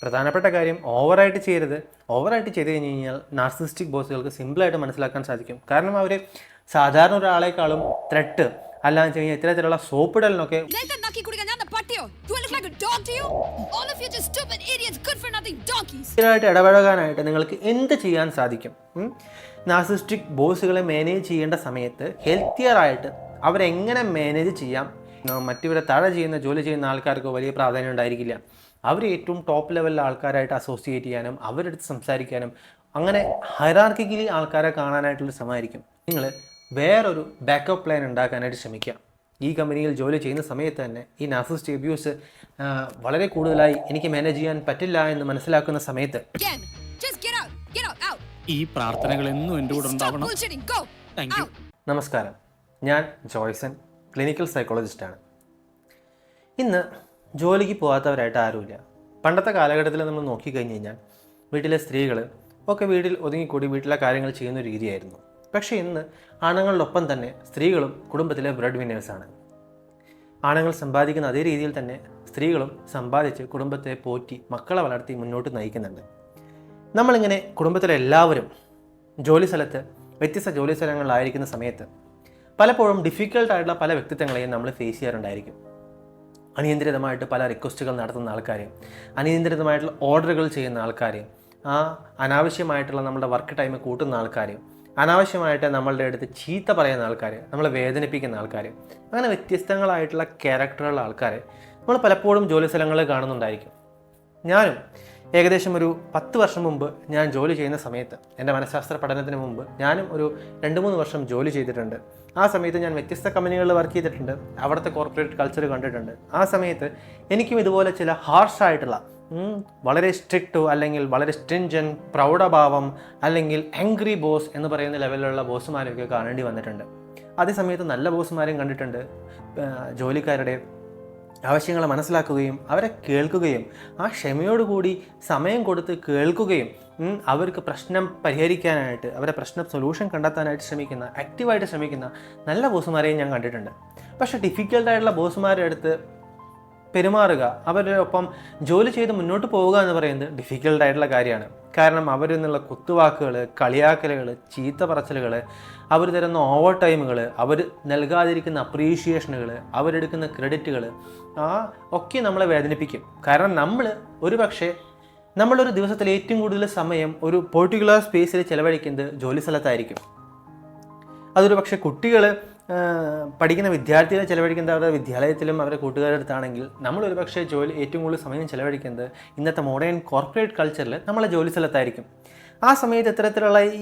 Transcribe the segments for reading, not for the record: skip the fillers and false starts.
പ്രധാനപ്പെട്ട കാര്യം ഓവറായിട്ട് ചെയ്യരുത്. ഓവറായിട്ട് ചെയ്ത് കഴിഞ്ഞ് കഴിഞ്ഞാൽ നാർസിസിസ്റ്റിക് ബോസുകൾക്ക് സിമ്പിളായിട്ട് മനസ്സിലാക്കാൻ സാധിക്കും. കാരണം അവർ സാധാരണ ഒരാളെക്കാളും ത്രെട്ട് അല്ലാന്ന് വെച്ച് കഴിഞ്ഞാൽ ഇത്തരത്തിലുള്ള സോപ്പിടലിനൊക്കെ ായിട്ട് ഇടപഴകാനായിട്ട് നിങ്ങൾക്ക് എന്ത് ചെയ്യാൻ സാധിക്കും? നാർസിസിസ്റ്റിക് ബോസുകളെ മാനേജ് ചെയ്യേണ്ട സമയത്ത് ഹെൽത്തിയറായിട്ട് അവരെങ്ങനെ മാനേജ് ചെയ്യാം. മറ്റിവരെ താഴെ ചെയ്യുന്ന ജോലി ചെയ്യുന്ന ആൾക്കാർക്ക് വലിയ പ്രാധാന്യം ഉണ്ടായിരിക്കില്ല. അവർ ഏറ്റവും ടോപ്പ് ലെവലിലെ ആൾക്കാരായിട്ട് അസോസിയേറ്റ് ചെയ്യാനും അവരെടുത്ത് സംസാരിക്കാനും അങ്ങനെ ഹൈറാർക്കിക്കലി ആൾക്കാരെ കാണാനായിട്ടുള്ള ശ്രമമായിരിക്കും. നിങ്ങൾ വേറൊരു ബാക്കപ്പ് പ്ലാൻ ഉണ്ടാക്കാനായിട്ട് ശ്രമിക്കുക. ഈ കമ്പനിയിൽ ജോലി ചെയ്യുന്ന സമയത്ത് തന്നെ ഈ നാർസിസിസ്റ്റിക് അബ്യൂസ് വളരെ കൂടുതലായി എനിക്ക് മാനേജ് ചെയ്യാൻ പറ്റില്ല എന്ന് മനസ്സിലാക്കുന്ന സമയത്ത് ഈ പ്രാർത്ഥനകൾ എന്നും എൻ്റെ കൂടെ ഉണ്ടാവണം. നമസ്കാരം, ഞാൻ ജോയ്സൺ, ക്ലിനിക്കൽ സൈക്കോളജിസ്റ്റാണ്. ഇന്ന് ജോലിക്ക് പോകാത്തവരായിട്ട് ആരുമില്ല. പണ്ടത്തെ കാലഘട്ടത്തിൽ നമ്മൾ നോക്കിക്കഴിഞ്ഞ് കഴിഞ്ഞാൽ വീട്ടിലെ സ്ത്രീകൾ ഒക്കെ വീട്ടിൽ ഒതുങ്ങിക്കൂടി വീട്ടിലെ കാര്യങ്ങൾ ചെയ്യുന്ന രീതിയായിരുന്നു. പക്ഷേ ഇന്ന് ആണുങ്ങളിലൊപ്പം തന്നെ സ്ത്രീകളും കുടുംബത്തിലെ ബ്രെഡ് വിന്നേഴ്സാണ്. ആണുങ്ങൾ സമ്പാദിക്കുന്ന അതേ രീതിയിൽ തന്നെ സ്ത്രീകളും സമ്പാദിച്ച് കുടുംബത്തെ പോറ്റി മക്കളെ വളർത്തി മുന്നോട്ട് നയിക്കുന്നുണ്ട്. നമ്മളിങ്ങനെ കുടുംബത്തിലെ എല്ലാവരും ജോലി സ്ഥലത്ത് വ്യത്യസ്ത ജോലി സ്ഥലങ്ങളിലായിരിക്കുന്ന സമയത്ത് പലപ്പോഴും ഡിഫിക്കൽട്ടായിട്ടുള്ള പല വ്യക്തിത്വങ്ങളെയും നമ്മൾ ഫേസ് ചെയ്യാറുണ്ടായിരിക്കും. അനിയന്ത്രിതമായിട്ട് പല റിക്വസ്റ്റുകൾ നടത്തുന്ന ആൾക്കാർ, അനിയന്ത്രിതമായിട്ടുള്ള ഓർഡറുകൾ ചെയ്യുന്ന ആൾക്കാർ, അനാവശ്യമായിട്ടുള്ള നമ്മുടെ വർക്ക് ടൈം കൂട്ടുന്ന ആൾക്കാർ, അനാവശ്യമായിട്ട് നമ്മളുടെ അടുത്ത് ചീത്ത പറയുന്ന ആൾക്കാർ, നമ്മളെ വേദനിപ്പിക്കുന്ന ആൾക്കാർ, അങ്ങനെ വ്യത്യസ്തങ്ങളായിട്ടുള്ള ക്യാരക്ടറുള്ള ആൾക്കാരെ നമ്മൾ പലപ്പോഴും ജോലി സ്ഥലങ്ങളിൽ കാണുന്നുണ്ടായിരിക്കും. ഞാനും ഏകദേശം ഒരു 10 വർഷം മുമ്പ് ഞാൻ ജോലി ചെയ്യുന്ന സമയത്ത്, എൻ്റെ മനഃശാസ്ത്ര പഠനത്തിന് മുമ്പ് ഞാനും ഒരു 2-3 വർഷം ജോലി ചെയ്തിട്ടുണ്ട്. ആ സമയത്ത് ഞാൻ വ്യത്യസ്ത കമ്പനികളിൽ വർക്ക് ചെയ്തിട്ടുണ്ട്, അവിടുത്തെ കോർപ്പറേറ്റ് കൾച്ചർ കണ്ടിട്ടുണ്ട്. ആ സമയത്ത് എനിക്കും ഇതുപോലെ ചില ഹാർഷായിട്ടുള്ള വളരെ സ്ട്രിക്റ്റോ അല്ലെങ്കിൽ വളരെ സ്ട്രിഞ്ചൻ, പ്രൗഢഭാവം അല്ലെങ്കിൽ ആംഗ്രി ബോസ് എന്ന് പറയുന്ന ലെവലിലുള്ള ബോസുമാരെയൊക്കെ കാണേണ്ടി വന്നിട്ടുണ്ട്. അതേ സമയത്ത് നല്ല ബോസുമാരെയും കണ്ടിട്ടുണ്ട്. ജോലിക്കാരുടെ ആവശ്യങ്ങളെ മനസ്സിലാക്കുകയും അവരെ കേൾക്കുകയും ആ ക്ഷമയോടുകൂടി സമയം കൊടുത്ത് കേൾക്കുകയും അവർക്ക് പ്രശ്നം പരിഹരിക്കാനായിട്ട് അവരെ പ്രശ്നം സൊല്യൂഷൻ കണ്ടെത്താനായിട്ട് ശ്രമിക്കുന്ന, ആക്റ്റീവായിട്ട് ശ്രമിക്കുന്ന നല്ല ബോസുമാരെയും ഞാൻ കണ്ടിട്ടുണ്ട്. പക്ഷേ ഡിഫിക്കൽട്ടായിട്ടുള്ള ബോസുമാരുടെ അടുത്ത് പെരുമാറുക, അവരുടെ ഒപ്പം ജോലി ചെയ്ത് മുന്നോട്ട് പോവുക എന്ന് പറയുന്നത് ഡിഫിക്കൽട്ടായിട്ടുള്ള കാര്യമാണ്. കാരണം അവരിൽ നിന്നുള്ള കുത്തുവാക്കുകൾ, കളിയാക്കലുകൾ, ചീത്ത പറച്ചിലുകൾ, അവർ തരുന്ന ഓവർ ടൈമുകൾ, അവർ നൽകാതിരിക്കുന്ന അപ്രീഷിയേഷനുകൾ, അവരെടുക്കുന്ന ക്രെഡിറ്റുകൾ ഒക്കെ നമ്മളെ വേദനിപ്പിക്കും. കാരണം നമ്മളൊരു ദിവസത്തിൽ ഏറ്റവും കൂടുതൽ സമയം ഒരു പെർട്ടിക്കുലർ സ്പേസിൽ ചിലവഴിക്കുന്നത് ജോലി സ്ഥലത്തായിരിക്കും. അതൊരു പക്ഷേ കുട്ടികൾ പഠിക്കുന്ന വിദ്യാർത്ഥികളെ ചിലവഴിക്കുന്നത് അവരുടെ വിദ്യാലയത്തിലും അവരുടെ കൂട്ടുകാരുടെ അടുത്താണെങ്കിൽ, നമ്മളൊരു പക്ഷേ ഏറ്റവും കൂടുതൽ സമയം ചിലവഴിക്കുന്നത് ഇന്നത്തെ മോഡേൺ കോർപ്പറേറ്റ് കൾച്ചറിൽ നമ്മളെ ജോലി സ്ഥലത്തായിരിക്കും. ആ സമയത്ത്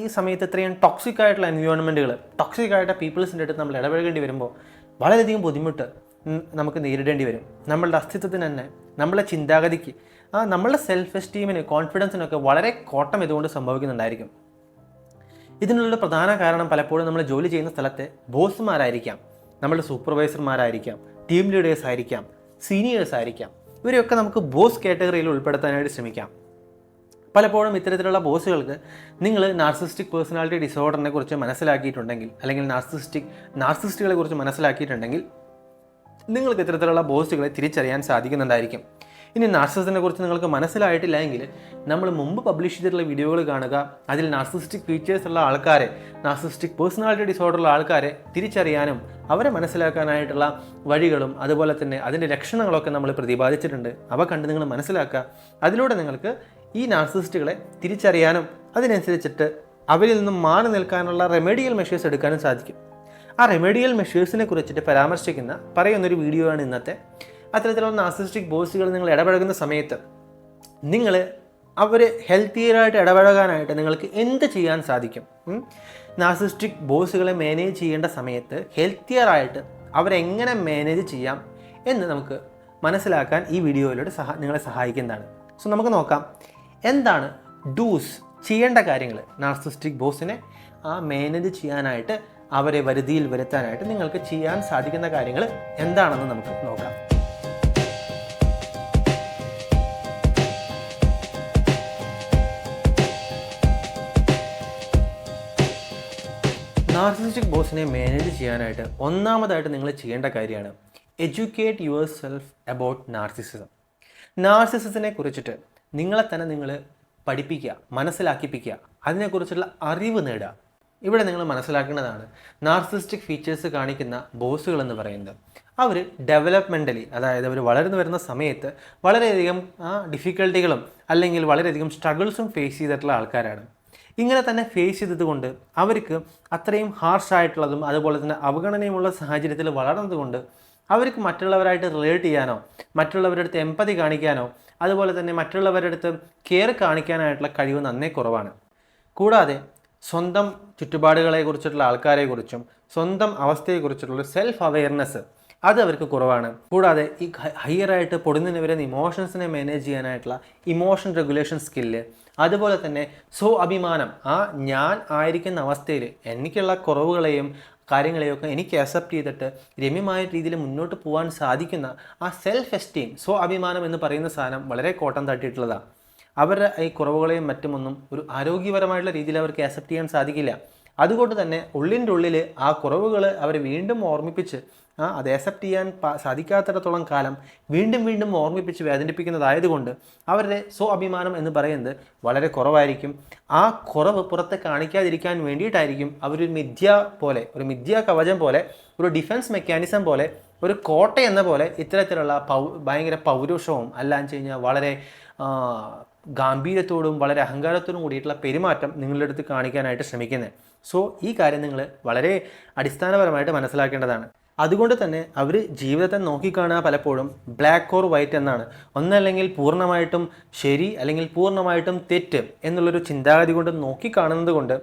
ഈ സമയത്ത് ഇത്രയും ടോക്സിക് ആയിട്ടുള്ള എൻവയോൺമെൻറ്റുകൾ, ടോക്സിക് ആയിട്ട് പീപ്പിൾസിൻ്റെ അടുത്ത് നമ്മൾ ഇടപഴകേണ്ടി വരുമ്പോൾ വളരെയധികം ബുദ്ധിമുട്ട് നമുക്ക് നേരിടേണ്ടി വരും. നമ്മളുടെ അസ്തിത്വത്തിന് തന്നെ, നമ്മളുടെ ചിന്താഗതിക്ക്, നമ്മളുടെ സെൽഫ് എസ്റ്റീമിന്, കോൺഫിഡൻസിനൊക്കെ വളരെ കോട്ടം ഇതുകൊണ്ട് സംഭവിക്കുന്നുണ്ടായിരിക്കും. ഇതിനുള്ളൊരു പ്രധാന കാരണം പലപ്പോഴും നമ്മൾ ജോലി ചെയ്യുന്ന സ്ഥലത്തെ ബോസുമാരായിരിക്കാം, നമ്മളുടെ സൂപ്പർവൈസർമാരായിരിക്കാം, ടീം ലീഡേഴ്സ് ആയിരിക്കാം, സീനിയേഴ്സ് ആയിരിക്കാം. ഇവരെയൊക്കെ നമുക്ക് ബോസ് കാറ്റഗറിയിൽ ഉൾപ്പെടുത്താനായിട്ട് ശ്രമിക്കാം. പലപ്പോഴും ഇത്തരത്തിലുള്ള ബോസുകൾക്ക് നിങ്ങൾ നാർസിസിസ്റ്റിക് പേഴ്സണാലിറ്റി ഡിസോർഡറിനെ കുറിച്ച് മനസ്സിലാക്കിയിട്ടുണ്ടെങ്കിൽ, അല്ലെങ്കിൽ നാർസിസ്റ്റുകളെ കുറിച്ച് മനസ്സിലാക്കിയിട്ടുണ്ടെങ്കിൽ നിങ്ങൾക്ക് ഇത്തരത്തിലുള്ള ബോസുകളെ തിരിച്ചറിയാൻ സാധിക്കുന്നുണ്ടായിരിക്കും. ഇനി നാർസിസത്തിനെ കുറിച്ച് നിങ്ങൾക്ക് മനസ്സിലായിട്ടില്ല എങ്കിൽ നമ്മൾ മുമ്പ് പബ്ലിഷ് ചെയ്തിട്ടുള്ള വീഡിയോകൾ കാണുക. അതിൽ നാർസിസിസ്റ്റിക് ഫീച്ചേഴ്സ് ഉള്ള ആൾക്കാരെ, നാർസിസിസ്റ്റിക് പേഴ്സണാലിറ്റി ഡിസോർഡറുള്ള ആൾക്കാരെ തിരിച്ചറിയാനും അവരെ മനസ്സിലാക്കാനായിട്ടുള്ള വഴികളും അതുപോലെ തന്നെ അതിൻ്റെ ലക്ഷണങ്ങളൊക്കെ നമ്മൾ പ്രതിപാദിച്ചിട്ടുണ്ട്. അവ കണ്ട് നിങ്ങൾ മനസ്സിലാക്കുക. അതിലൂടെ നിങ്ങൾക്ക് ഈ നാർസിസിസ്റ്റുകളെ തിരിച്ചറിയാനും അതിനനുസരിച്ചിട്ട് അവരിൽ നിന്നും മാറി നിൽക്കാനുള്ള റെമഡിയൽ മെഷേഴ്സ് എടുക്കാനും സാധിക്കും. ആ റെമഡിയൽ മെഷേഴ്സിനെ കുറിച്ചിട്ട് പറയുന്നൊരു വീഡിയോ ആണ് ഇന്നത്തെ. അത്തരത്തിലുള്ള നാർസിസിസ്റ്റിക് ബോസുകൾ നിങ്ങൾ ഇടപഴകുന്ന സമയത്ത് അവർ ഹെൽത്തിയറായിട്ട് ഇടപഴകാനായിട്ട് നിങ്ങൾക്ക് എന്ത് ചെയ്യാൻ സാധിക്കും? നാർസിസിസ്റ്റിക് ബോസുകളെ മാനേജ് ചെയ്യേണ്ട സമയത്ത് ഹെൽത്തിയറായിട്ട് അവരെങ്ങനെ മാനേജ് ചെയ്യാം എന്ന് നമുക്ക് മനസ്സിലാക്കാൻ ഈ വീഡിയോയിലൂടെ നിങ്ങളെ സഹായിക്കുന്നതാണ്. സോ നമുക്ക് നോക്കാം, എന്താണ് ചെയ്യേണ്ട കാര്യങ്ങൾ. നാർസിസിസ്റ്റിക് ബോസിനെ മാനേജ് ചെയ്യാനായിട്ട്, അവരെ വരുതിയിൽ വരുത്താനായിട്ട് നിങ്ങൾക്ക് ചെയ്യാൻ സാധിക്കുന്ന കാര്യങ്ങൾ എന്താണെന്ന് നമുക്ക് നോക്കാം. നാർസിസിസ്റ്റിക് ബോസിനെ മാനേജ് ചെയ്യാനായിട്ട് ഒന്നാമതായിട്ട് നിങ്ങൾ ചെയ്യേണ്ട കാര്യമാണ് educate yourself about narcissism. നാർസിസിസത്തിനെ കുറിച്ചിട്ട് നിങ്ങളെ തന്നെ നിങ്ങൾ പഠിപ്പിക്കുക, മനസ്സിലാക്കിപ്പിക്കുക, അതിനെക്കുറിച്ചുള്ള അറിവ് നേടുക. ഇവിടെ നിങ്ങൾ മനസ്സിലാക്കേണ്ടതാണ്, നാർസിസ്റ്റിക് ഫീച്ചേഴ്സ് കാണിക്കുന്ന ബോസുകൾ എന്ന് പറയുന്നത് അവർ ഡെവലപ്മെൻ്റലി, അതായത് അവർ വളർന്നു വരുന്ന സമയത്ത് വളരെയധികം ഡിഫിക്കൽട്ടികളും അല്ലെങ്കിൽ വളരെയധികം സ്ട്രഗിൾസും ഫേസ് ചെയ്തിട്ടുള്ള ആൾക്കാരാണ്. ഇങ്ങനെ തന്നെ ഫേസ് ചെയ്തതുകൊണ്ട് അവർക്ക് അത്രയും ഹാർഷായിട്ടുള്ളതും അതുപോലെ തന്നെ അവഗണനയുമുള്ള സാഹചര്യത്തിൽ വളർന്നതുകൊണ്ട് അവർക്ക് മറ്റുള്ളവരായിട്ട് റിലേറ്റ് ചെയ്യാനോ മറ്റുള്ളവരുടെ അടുത്ത് എമ്പതി കാണിക്കാനോ അതുപോലെ തന്നെ മറ്റുള്ളവരുടെ അടുത്ത് കെയർ കാണിക്കാനായിട്ടുള്ള കഴിവ് നന്നേ കുറവാണ്. കൂടാതെ സ്വന്തം ചുറ്റുപാടുകളെക്കുറിച്ചിട്ടുള്ള ആൾക്കാരെക്കുറിച്ചും സ്വന്തം അവസ്ഥയെക്കുറിച്ചിട്ടുള്ള സെൽഫ് അവെയർനെസ് അത് അവർക്ക് കുറവാണ്. കൂടാതെ ഈ ഹയറായിട്ട് പൊടുന്നതിന് വരുന്ന ഇമോഷൻസിനെ മാനേജ് ചെയ്യാനായിട്ടുള്ള ഇമോഷൻ റെഗുലേഷൻ സ്കില്ല്, അതുപോലെ തന്നെ അഭിമാനം, ഞാൻ ആയിരിക്കുന്ന അവസ്ഥയിൽ എനിക്കുള്ള കുറവുകളെയും കാര്യങ്ങളെയൊക്കെ എനിക്ക് അക്സെപ്റ്റ് ചെയ്തിട്ട് രമ്യമായ രീതിയിൽ മുന്നോട്ട് പോകാൻ സാധിക്കുന്ന ആ സെൽഫ് എസ്റ്റീം, അഭിമാനം എന്ന് പറയുന്ന സാധനം വളരെ കോട്ടം തട്ടിയിട്ടുള്ളതാണ്. അവരുടെ ഈ കുറവുകളെയും മറ്റുമൊന്നും ഒരു ആരോഗ്യപരമായിട്ടുള്ള രീതിയിൽ അവർക്ക് അക്സെപ്റ്റ് ചെയ്യാൻ സാധിക്കില്ല. അതുകൊണ്ട് തന്നെ ഉള്ളിൻ്റെ ഉള്ളിൽ ആ കുറവുകൾ അവർ വീണ്ടും ഓർമ്മിപ്പിച്ച് അത് അക്സെപ്റ്റ് ചെയ്യാൻ സാധിക്കാത്തിടത്തോളം കാലം വീണ്ടും വീണ്ടും ഓർമ്മിപ്പിച്ച് വേദനിപ്പിക്കുന്നതായതുകൊണ്ട് അവരുടെ അഭിമാനം എന്ന് പറയുന്നത് വളരെ കുറവായിരിക്കും. ആ കുറവ് പുറത്ത് കാണിക്കാതിരിക്കാൻ വേണ്ടിയിട്ടായിരിക്കും അവരൊരു ഒരു മിഥ്യാ കവചം പോലെ, ഒരു ഡിഫൻസ് മെക്കാനിസം പോലെ, ഒരു കോട്ട എന്ന പോലെ ഇത്തരത്തിലുള്ള ഭയങ്കര പൗരുഷവും അല്ലാന്ന് വെച്ച് കഴിഞ്ഞാൽ വളരെ ഗാംഭീര്യത്തോടും വളരെ അഹങ്കാരത്തോടും കൂടിയിട്ടുള്ള പെരുമാറ്റം നിങ്ങളുടെ അടുത്ത് കാണിക്കാനായിട്ട് ശ്രമിക്കുന്നത്. ഈ കാര്യം നിങ്ങൾ വളരെ അടിസ്ഥാനപരമായിട്ട് മനസ്സിലാക്കേണ്ടതാണ്. അതുകൊണ്ട് തന്നെ അവർ ജീവിതത്തെ നോക്കിക്കാണുക പലപ്പോഴും ബ്ലാക്ക് ഓർ വൈറ്റ് എന്നാണ്. ഒന്നല്ലെങ്കിൽ പൂർണ്ണമായിട്ടും ശരി അല്ലെങ്കിൽ പൂർണ്ണമായിട്ടും തെറ്റ് എന്നുള്ളൊരു ചിന്താഗതി കൊണ്ട് നോക്കിക്കാണുന്നത് കൊണ്ട്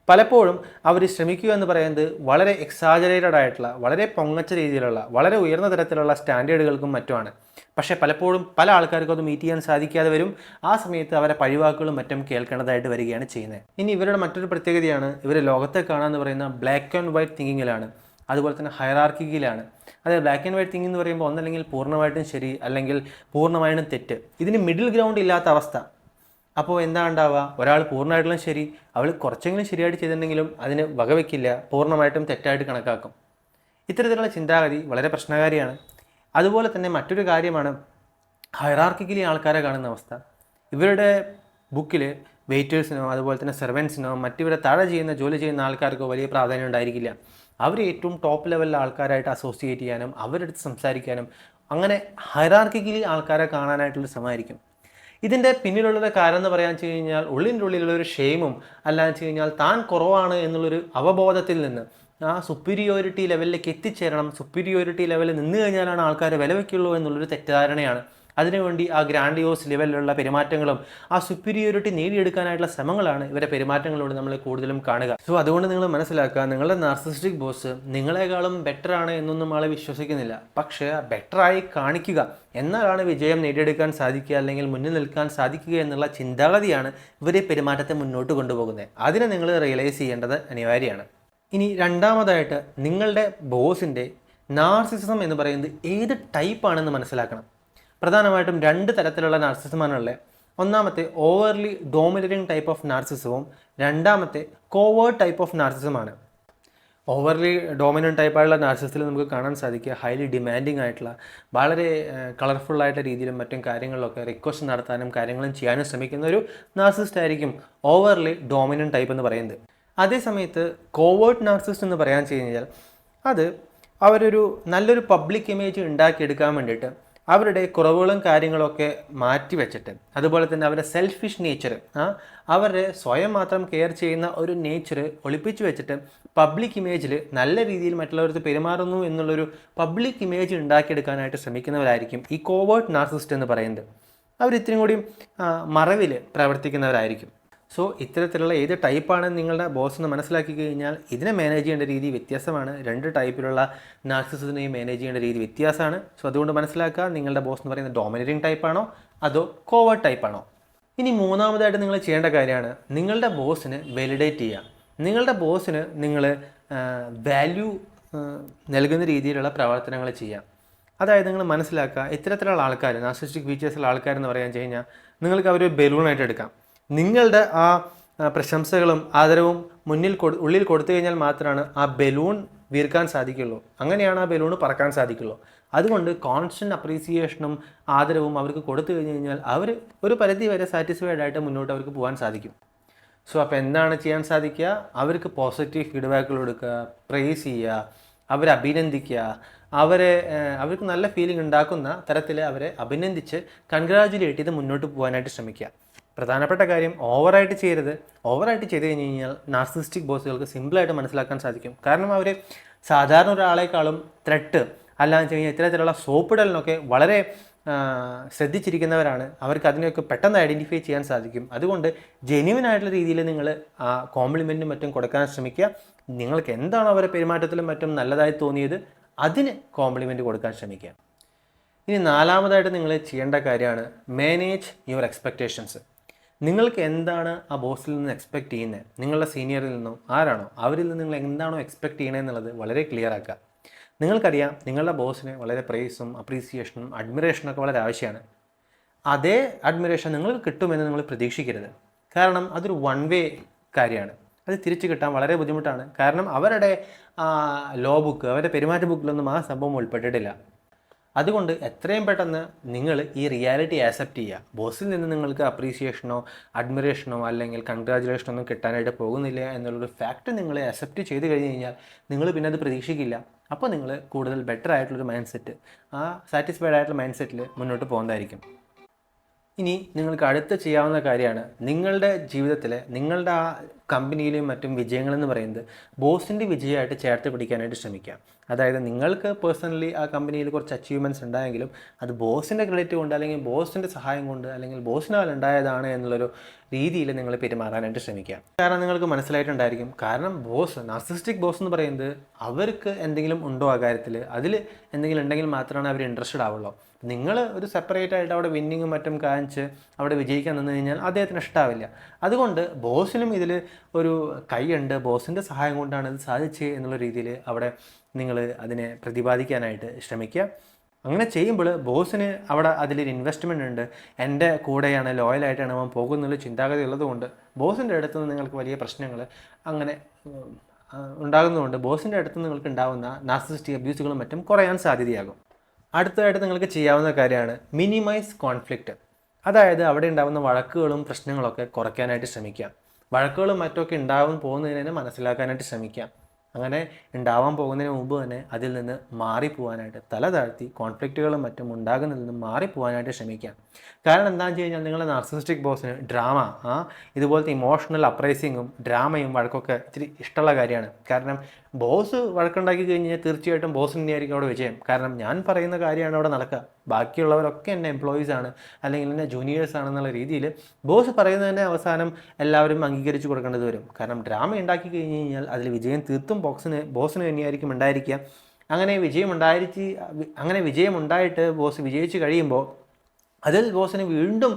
പലപ്പോഴും അവർ ശ്രമിക്കുക എന്ന് പറയുന്നത് വളരെ എക്സാജറേറ്റഡ് ആയിട്ടുള്ള, വളരെ പൊങ്ങച്ച രീതിയിലുള്ള, വളരെ ഉയർന്ന തരത്തിലുള്ള സ്റ്റാൻഡേർഡുകൾക്കും മറ്റുമാണ്. പക്ഷേ പലപ്പോഴും പല ആൾക്കാർക്കും അത് മീറ്റ് ചെയ്യാൻ സാധിക്കാതെ വരും. ആ സമയത്ത് അവരെ പഴിവാക്കുകളും മറ്റും കേൾക്കേണ്ടതായിട്ട് വരികയാണ് ചെയ്യുന്നത്. ഇനി ഇവരുടെ മറ്റൊരു പ്രത്യേകതയാണ്, ഇവർ ലോകത്തെ കാണാമെന്ന് പറയുന്ന ബ്ലാക്ക് ആൻഡ് വൈറ്റ് തിങ്കിങ്ങിലാണ്, അതുപോലെ തന്നെ ഹയറാർക്കിയിലാണ്. അതായത് ബ്ലാക്ക് ആൻഡ് വൈറ്റ് തിങ്കിങ് എന്ന് പറയുമ്പോൾ ഒന്നല്ലെങ്കിൽ പൂർണ്ണമായിട്ടും ശരി അല്ലെങ്കിൽ പൂർണ്ണമായിട്ടും തെറ്റ്, ഇതിന് മിഡിൽ ഗ്രൗണ്ട് ഇല്ലാത്ത അവസ്ഥ. അപ്പോൾ എന്താ ഉണ്ടാവുക, ഒരാൾ പൂർണ്ണമായിട്ടും ശരി, അവൾ കുറച്ചെങ്കിലും ശരിയായിട്ട് ചെയ്തിട്ടുണ്ടെങ്കിലും അതിന് വകവെക്കില്ല, പൂർണ്ണമായിട്ടും തെറ്റായിട്ട് കണക്കാക്കും. ഇത്തരത്തിലുള്ള ചിന്താഗതി വളരെ പ്രശ്നകാരിയാണ്. അതുപോലെ തന്നെ മറ്റൊരു കാര്യമാണ് ഹയറാർക്കിക്കലി ആൾക്കാരെ കാണുന്ന അവസ്ഥ. ഇവരുടെ ബുക്കിൽ വെയിറ്റേഴ്സിനോ അതുപോലെ തന്നെ സെർവൻസിനോ മറ്റിവരെ താഴെ ജോലി ചെയ്യുന്ന ആൾക്കാർക്കോ വലിയ പ്രാധാന്യം ഉണ്ടായിരിക്കില്ല. അവർ ഏറ്റവും ടോപ്പ് ലെവലിലെ ആൾക്കാരായിട്ട് അസോസിയേറ്റ് ചെയ്യാനും അവരുടെ അടുത്ത് സംസാരിക്കാനും അങ്ങനെ ഹയറാർക്കിക്കലി ആൾക്കാരെ കാണാനായിട്ടുള്ള ശ്രമമായിരിക്കും. ഇതിൻ്റെ പിന്നിലുള്ളൊരു കാരണം എന്ന് പറയാൻ വെച്ച് കഴിഞ്ഞാൽ ഉള്ളിൻ്റെ ഉള്ളിലുള്ളൊരു ഷെയിമും അല്ലാന്ന് വെച്ച് കഴിഞ്ഞാൽ താൻ കുറവാണ് എന്നുള്ളൊരു അവബോധത്തിൽ നിന്ന് സുപ്പീരിയോറിറ്റി ലെവലിലേക്ക് എത്തിച്ചേരണം, സുപ്പീരിയോറിറ്റി ലെവലിൽ നിന്ന് കഴിഞ്ഞാലാണ് ആൾക്കാരെ വില വയ്ക്കുള്ളൂ എന്നുള്ളൊരു തെറ്റിദ്ധാരണയാണ്. അതിനുവേണ്ടി ഗ്രാൻഡിയോസ് ലെവലിലുള്ള പെരുമാറ്റങ്ങളും സുപ്പീരിയോറിറ്റി നേടിയെടുക്കാനായിട്ടുള്ള ശ്രമങ്ങളാണ് ഇവരുടെ പെരുമാറ്റങ്ങളോട് നമ്മൾ കൂടുതലും കാണുക. അതുകൊണ്ട് നിങ്ങൾ മനസ്സിലാക്കുക, നിങ്ങളുടെ നാർസിസ്റ്റിക് ബോസ് നിങ്ങളെക്കാളും ബെറ്റർ ആണ് എന്നൊന്നും ആളെ വിശ്വസിക്കുന്നില്ല. പക്ഷേ ബെറ്ററായി കാണിക്കുക എന്നാലാണ് വിജയം നേടിയെടുക്കാൻ സാധിക്കുക അല്ലെങ്കിൽ മുന്നിൽ നിൽക്കാൻ സാധിക്കുക എന്നുള്ള ചിന്താഗതിയാണ് ഇവരെ പെരുമാറ്റത്തെ മുന്നോട്ട് കൊണ്ടുപോകുന്നത്. അതിനെ നിങ്ങൾ റിയലൈസ് ചെയ്യേണ്ടത് അനിവാര്യമാണ്. ഇനി രണ്ടാമതായിട്ട് നിങ്ങളുടെ ബോസിൻ്റെ നാർസിസം എന്ന് പറയുന്നത് ഏത് ടൈപ്പാണെന്ന് മനസ്സിലാക്കണം. പ്രധാനമായിട്ടും രണ്ട് തരത്തിലുള്ള നാർസിസമാണുള്ളത്. ഒന്നാമത്തെ ഓവർലി ഡോമിനറിങ് ടൈപ്പ് ഓഫ് നാർസിസവും രണ്ടാമത്തെ കോവേർട്ട് ടൈപ്പ് ഓഫ് നാർസിസമാണ്. ഓവർലി ഡോമിനൻ്റ് ടൈപ്പായുള്ള നാർസിസത്തിൽ നമുക്ക് കാണാൻ സാധിക്കുക ഹൈലി ഡിമാൻഡിങ് ആയിട്ടുള്ള വളരെ കളർഫുള്ളായിട്ടുള്ള രീതിയിലും മറ്റും കാര്യങ്ങളിലൊക്കെ റിക്വസ്റ്റ് നടത്താനും കാര്യങ്ങളും ചെയ്യാനും ശ്രമിക്കുന്ന ഒരു നാർസിസ്റ്റ് ആയിരിക്കും ഓവർലി ഡോമിനൻ്റ് ടൈപ്പ് എന്ന് പറയുന്നത്. അതേസമയത്ത് കോവേർട്ട് നാർസിസ്റ്റ് എന്ന് പറയാൻ വെച്ച് കഴിഞ്ഞാൽ അത് അവരൊരു നല്ലൊരു പബ്ലിക് ഇമേജ് ഉണ്ടാക്കിയെടുക്കാൻ വേണ്ടിയിട്ട് അവരുടെ കുറവുകളും കാര്യങ്ങളൊക്കെ മാറ്റി വെച്ചിട്ട് അതുപോലെ തന്നെ അവരുടെ സെൽഫിഷ് നേച്ചർ, അവരുടെ സ്വയം മാത്രം കെയർ ചെയ്യുന്ന ഒരു നേച്ചർ ഒളിപ്പിച്ചു വെച്ചിട്ട് പബ്ലിക് ഇമേജിൽ നല്ല രീതിയിൽ മറ്റുള്ളവർക്ക് പെരുമാറുന്നു എന്നുള്ളൊരു പബ്ലിക് ഇമേജ് ഉണ്ടാക്കിയെടുക്കാനായിട്ട് ശ്രമിക്കുന്നവരായിരിക്കും ഈ കോവേർട്ട് നാർസിസ്റ്റ് എന്ന് പറയുന്നത്. അവർ ഇത്രയും കൂടി മറവിൽ പ്രവർത്തിക്കുന്നവരായിരിക്കും. ഇത്തരത്തിലുള്ള ഏത് ടൈപ്പാണ് നിങ്ങളുടെ ബോസ് എന്ന് മനസ്സിലാക്കി കഴിഞ്ഞാൽ ഇതിനെ മാനേജ് ചെയ്യേണ്ട രീതി വ്യത്യാസമാണ്. രണ്ട് ടൈപ്പിലുള്ള നാർസിസത്തിനെയും മാനേജ് ചെയ്യേണ്ട രീതി വ്യത്യാസമാണ്. അതുകൊണ്ട് മനസ്സിലാക്കുക, നിങ്ങളുടെ ബോസ് എന്ന് പറയുന്നത് ഡോമിനറിങ് ടൈപ്പാണോ അതോ കോവേർട്ട് ടൈപ്പാണോ. ഇനി മൂന്നാമതായിട്ട് നിങ്ങൾ ചെയ്യേണ്ട കാര്യമാണ് നിങ്ങളുടെ ബോസിന് വാലിഡേറ്റ് ചെയ്യുക. നിങ്ങളുടെ ബോസിന് നിങ്ങൾ വാല്യൂ നൽകുന്ന രീതിയിലുള്ള പ്രവർത്തനങ്ങൾ ചെയ്യുക. അതായത് നിങ്ങൾ മനസ്സിലാക്കുക, ഇത്തരത്തിലുള്ള ആൾക്കാർ നാർസിസ്റ്റിക് ഫീച്ചേഴ്സുള്ള ആൾക്കാരെന്ന് പറയാൻ വെച്ച് കഴിഞ്ഞാൽ നിങ്ങൾക്ക് അവർ ബലൂണായിട്ട് എടുക്കാം. നിങ്ങളുടെ പ്രശംസകളും ആദരവും ഉള്ളിൽ കൊടുത്തു കഴിഞ്ഞാൽ മാത്രമാണ് ആ ബലൂൺ വീർക്കാൻ സാധിക്കുള്ളൂ, അങ്ങനെയാണ് ആ ബലൂൺ പറക്കാൻ സാധിക്കുള്ളൂ. അതുകൊണ്ട് കോൺസ്റ്റൻറ്റ് അപ്രീസിയേഷനും ആദരവും അവർക്ക് കൊടുത്തു കഴിഞ്ഞ് കഴിഞ്ഞാൽ അവർ ഒരു പരിധി വരെ സാറ്റിസ്ഫൈഡ് ആയിട്ട് മുന്നോട്ട് അവർക്ക് പോകാൻ സാധിക്കും. സോ അപ്പോൾ എന്താണ് ചെയ്യാൻ സാധിക്കുക? അവർക്ക് പോസിറ്റീവ് ഫീഡ്ബാക്കുകൾ കൊടുക്കുക, പ്രൈസ് ചെയ്യുക, അവരെ അഭിനന്ദിക്കുക, അവർക്ക് നല്ല ഫീലിംഗ് ഉണ്ടാക്കുന്ന തരത്തിൽ അവരെ അഭിനന്ദിച്ച് കൺഗ്രാജുലേറ്റ് ചെയ്ത് മുന്നോട്ട് പോകാനായിട്ട് ശ്രമിക്കുക. പ്രധാനപ്പെട്ട കാര്യം ഓവറായിട്ട് ചെയ്യരുത്. ഓവറായിട്ട് ചെയ്ത് കഴിഞ്ഞ് കഴിഞ്ഞാൽ നാർസിസിസ്റ്റിക് ബോസുകൾക്ക് സിമ്പിളായിട്ട് മനസ്സിലാക്കാൻ സാധിക്കും. കാരണം അവർ സാധാരണ ഒരാളെക്കാളും ത്രെട്ട് അല്ലാന്ന് വെച്ച് കഴിഞ്ഞാൽ ഇത്തരത്തിലുള്ള സോപ്പിടലിനൊക്കെ വളരെ ശ്രദ്ധിച്ചിരിക്കുന്നവരാണ്. അവർക്ക് അതിനെയൊക്കെ പെട്ടെന്ന് ഐഡൻറ്റിഫൈ ചെയ്യാൻ സാധിക്കും. അതുകൊണ്ട് ജെന്യുവൻ ആയിട്ടുള്ള രീതിയിൽ നിങ്ങൾ ആ കോംപ്ലിമെൻറ്റും മറ്റും കൊടുക്കാൻ ശ്രമിക്കുക. നിങ്ങൾക്ക് എന്താണോ അവരുടെ പെരുമാറ്റത്തിലും മറ്റും നല്ലതായി തോന്നിയത് അതിന് കോംപ്ലിമെൻറ്റ് കൊടുക്കാൻ ശ്രമിക്കുക. ഇനി നാലാമതായിട്ട് നിങ്ങൾ ചെയ്യേണ്ട കാര്യമാണ് മാനേജ് യുവർ എക്സ്പെക്റ്റേഷൻസ്. നിങ്ങൾക്ക് എന്താണ് ആ ബോസിൽ നിന്ന് എക്സ്പെക്റ്റ് ചെയ്യുന്നത്, നിങ്ങളുടെ സീനിയറിൽ നിന്നോ ആരാണോ അവരിൽ നിന്ന് നിങ്ങൾ എന്താണോ എക്സ്പെക്റ്റ് ചെയ്യണമെന്നുള്ളത് വളരെ ക്ലിയർ ആക്കുക. നിങ്ങൾക്കറിയാം നിങ്ങളുടെ ബോസിന് വളരെ പ്രൈസും അപ്രീസിയേഷനും അഡ്മിറേഷനൊക്കെ വളരെ ആവശ്യമാണ്. അതേ അഡ്മിറേഷൻ നിങ്ങൾക്ക് കിട്ടുമെന്ന് നിങ്ങൾ പ്രതീക്ഷിക്കരുത്. കാരണം അതൊരു വൺ വേ കാര്യമാണ്. അത് തിരിച്ചു കിട്ടാൻ വളരെ ബുദ്ധിമുട്ടാണ്. കാരണം അവരുടെ ലോ ബുക്ക്, അവരുടെ പെരുമാറ്റ ബുക്കിലൊന്നും ആ സംഭവം ഉൾപ്പെട്ടിട്ടില്ല. അതുകൊണ്ട് എത്രയും പെട്ടെന്ന് നിങ്ങൾ ഈ റിയാലിറ്റി ആക്സെപ്റ്റ് ചെയ്യുക. ബോസിൽ നിന്ന് നിങ്ങൾക്ക് അപ്രീസിയേഷനോ അഡ്മിറേഷനോ അല്ലെങ്കിൽ കൺഗ്രാജുലേഷനോ ഒന്നും കിട്ടാനായിട്ട് പോകുന്നില്ല എന്നുള്ളൊരു ഫാക്റ്റ് നിങ്ങൾ ആക്സെപ്റ്റ് ചെയ്ത് കഴിഞ്ഞ് കഴിഞ്ഞാൽ നിങ്ങൾ പിന്നെ അത് പ്രതീക്ഷിക്കില്ല. അപ്പോൾ നിങ്ങൾ കൂടുതൽ ബെറ്റർ ആയിട്ടുള്ളൊരു മൈൻഡ് സെറ്റ്, ആ സാറ്റിസ്ഫൈഡ് ആയിട്ടുള്ള മൈൻഡ് സെറ്റിൽ മുന്നോട്ട് പോകുന്നതായിരിക്കും. ഇനി നിങ്ങൾക്ക് അടുത്ത് ചെയ്യാവുന്ന കാര്യമാണ് നിങ്ങളുടെ ജീവിതത്തിലെ നിങ്ങളുടെ ആ കമ്പനിയിലെയും മറ്റും വിജയങ്ങളെന്ന് പറയുന്നത് ബോസിൻ്റെ വിജയമായിട്ട് ചേർത്ത് പിടിക്കാനായിട്ട് ശ്രമിക്കുക. അതായത് നിങ്ങൾക്ക് പേഴ്സണലി ആ കമ്പനിയിൽ കുറച്ച് അച്ചീവ്മെൻറ്റ്സ് ഉണ്ടായെങ്കിലും അത് ബോസിൻ്റെ ക്രെഡിറ്റ് കൊണ്ട് അല്ലെങ്കിൽ ബോസിൻ്റെ സഹായം കൊണ്ട് അല്ലെങ്കിൽ ബോസിനാൽ ഉണ്ടായതാണ് എന്നുള്ളൊരു രീതിയിൽ നിങ്ങൾ പെരുമാറാനായിട്ട് ശ്രമിക്കുക. കാരണം നിങ്ങൾക്ക് മനസ്സിലായിട്ടുണ്ടായിരിക്കും, കാരണം ബോസ്, നാർസിസിസ്റ്റിക് ബോസ് എന്ന് പറയുന്നത് അവർക്ക് എന്തെങ്കിലും ഉണ്ടോ ആ കാര്യത്തിൽ, അതിൽ എന്തെങ്കിലും ഉണ്ടെങ്കിൽ മാത്രമാണ് അവർ ഇൻട്രസ്റ്റഡ് ആവുള്ളൂ. നിങ്ങൾ ഒരു സെപ്പറേറ്റ് ആയിട്ട് അവിടെ വിന്നിങ്ങും മറ്റും കാണിച്ച് അവിടെ വിജയിക്കാൻ നിന്ന് കഴിഞ്ഞാൽ അദ്ദേഹത്തിന് ഇഷ്ടമാവില്ല. അതുകൊണ്ട് ബോസിനും ഇതിൽ ഒരു കൈയുണ്ട്, ബോസിൻ്റെ സഹായം കൊണ്ടാണ് ഇത് സാധിച്ചത് എന്നുള്ള രീതിയിൽ അവിടെ നിങ്ങൾ അതിനെ പ്രതിപാദിക്കാനായിട്ട് ശ്രമിക്കുക. അങ്ങനെ ചെയ്യുമ്പോൾ ബോസിന് അവിടെ അതിലൊരു ഇൻവെസ്റ്റ്മെൻ്റ് ഉണ്ട്, എൻ്റെ കൂടെയാണ്, ലോയലായിട്ടാണ് അവൻ പോകുന്നുള്ള ചിന്താഗതി ഉള്ളതുകൊണ്ട് ബോസിൻ്റെ അടുത്ത് നിന്ന് നിങ്ങൾക്ക് വലിയ പ്രശ്നങ്ങൾ അങ്ങനെ ഉണ്ടാകുന്നതുകൊണ്ട് ബോസിൻ്റെ അടുത്ത് നിങ്ങൾക്ക് ഉണ്ടാകുന്ന നാർസിസിസ്റ്റിക് അബ്യൂസുകളും മറ്റും കുറയാൻ സാധ്യതയാകും. അടുത്തതായിട്ട് നിങ്ങൾക്ക് ചെയ്യാവുന്ന കാര്യമാണ് മിനിമൈസ് കോൺഫ്ലിക്റ്റ്. അതായത് അവിടെ ഉണ്ടാകുന്ന വഴക്കുകളും പ്രശ്നങ്ങളൊക്കെ കുറയ്ക്കാനായിട്ട് ശ്രമിക്കുക. വഴക്കുകളും മറ്റൊക്കെ ഉണ്ടാവാൻ പോകുന്നതിനെ മനസ്സിലാക്കാനായിട്ട് ശ്രമിക്കുക. അങ്ങനെ ഉണ്ടാവാൻ പോകുന്നതിന് മുമ്പ് തന്നെ അതിൽ നിന്ന് മാറിപ്പോവാനായിട്ട്, തല താഴ്ത്തി കോൺഫ്ലിക്റ്റുകളും മറ്റും ഉണ്ടാകുന്നതിൽ നിന്ന് മാറിപ്പോവാനായിട്ട് ശ്രമിക്കാം. കാരണം എന്താണെന്ന് വെച്ച് കഴിഞ്ഞാൽ നിങ്ങളുടെ നാർസിസിസ്റ്റിക് ബോസിന് ഡ്രാമ, ഇതുപോലത്തെ ഇമോഷണൽ അപ്രൈസിങ്ങും ഡ്രാമയും വഴക്കൊക്കെ ഇച്ചിരി ഇഷ്ടമുള്ള കാര്യമാണ്. കാരണം ബോസ് വഴക്കുണ്ടാക്കി കഴിഞ്ഞാൽ തീർച്ചയായിട്ടും ബോസ് തന്നെയായിരിക്കും അവിടെ വിജയം. കാരണം ഞാൻ പറയുന്ന കാര്യമാണ് അവിടെ നടക്കുക, ബാക്കിയുള്ളവരൊക്കെ എൻ്റെ എംപ്ലോയീസ് ആണ് അല്ലെങ്കിൽ എൻ്റെ ജൂനിയേഴ്സ് ആണെന്നുള്ള രീതിയിൽ ബോസ് പറയുന്നതിൻ്റെ അവസാനം എല്ലാവരും അംഗീകരിച്ച് കൊടുക്കേണ്ടത് വരും. കാരണം ഡ്രാമ ഉണ്ടാക്കി കഴിഞ്ഞ് കഴിഞ്ഞാൽ അതിൽ വിജയം തീർത്തും ബോസിന് തന്നെയായിരിക്കും ഉണ്ടായിരിക്കുക. അങ്ങനെ വിജയം ഉണ്ടായിട്ട് ബോസ് വിജയിച്ച് കഴിയുമ്പോൾ അതിൽ ബോസിന് വീണ്ടും